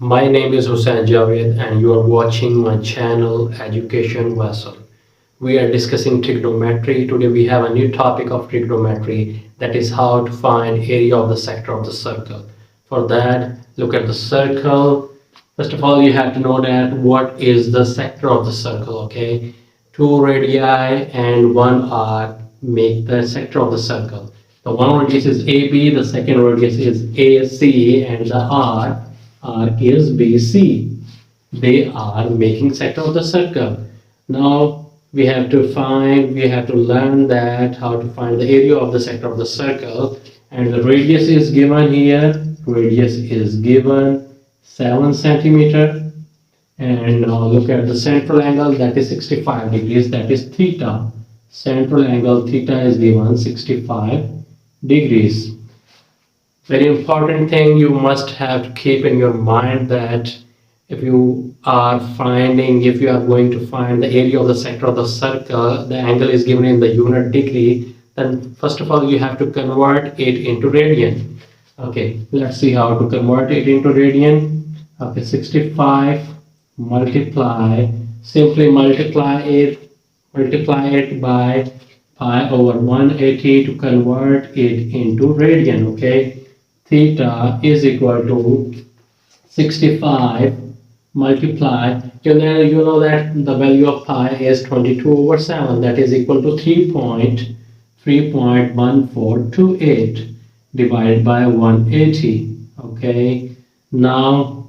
My name is Hussain Javed and you are watching my channel Education Vessel. We are discussing trigonometry. Today we have a new topic of trigonometry, that is how to find area of the sector of the circle. For that, look at the circle. First of all, you have to know that what is the sector of the circle, okay? Two radii and one arc make the sector of the circle. The one radius is AB, the second radius is AC, and the arc is BC. They are making sector of the circle. Now we have to learn that how to find the area of the sector of the circle, and the radius is given here. Radius is given 7 centimeter, and now look at the central angle, that is 65 degrees, that is theta. Central angle theta is given 65 degrees. Very important thing you must have to keep in your mind, that if you are going to find the area of the sector of the circle, the angle is given in the unit degree, then first of all you have to convert it into radian. Okay, let's see how to convert it into radian. Okay, 65 simply multiply it by pi over 180 to convert it into radian. Okay, theta is equal to 65 multiply, you know that the value of pi is 22 over 7, that is equal to 3.1428 divided by 180. Okay, now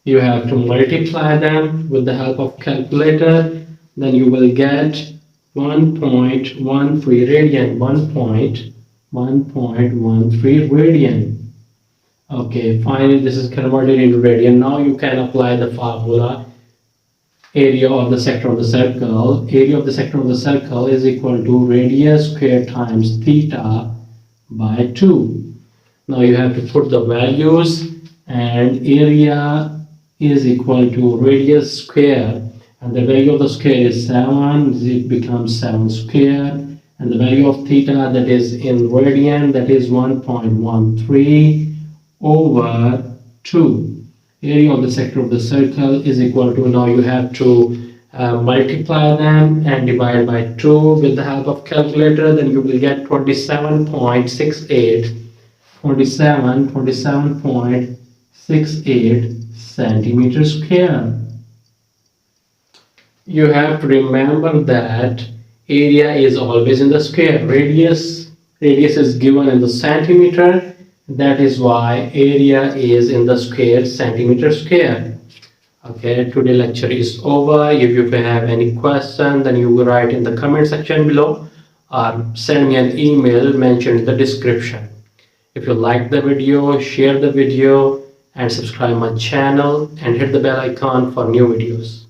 you have to multiply them with the help of calculator, then you will get 1.13 radian, 1.13 radian. Okay, finally this is converted into radian. Now you can apply the formula. Area of the sector of the circle. Area of the sector of the circle is equal to radius squared times theta by 2. Now you have to put the values, and area is equal to radius square, and the value of the square is 7, it becomes 7 square, and the value of theta, that is in radian, that is 1.13 over 2. Area of the sector of the circle is equal to, now you have to multiply them and divide by 2 with the help of calculator, then you will get 27.68 centimeters square. You have to remember that area is always in the square. Radius is given in the centimeter. That is why area is in the square, centimeter square. Okay, today lecture is over. If you have any question, then you will write in the comment section below or send me an email mentioned in the description. If you like the video, share the video and subscribe my channel and hit the bell icon for new videos.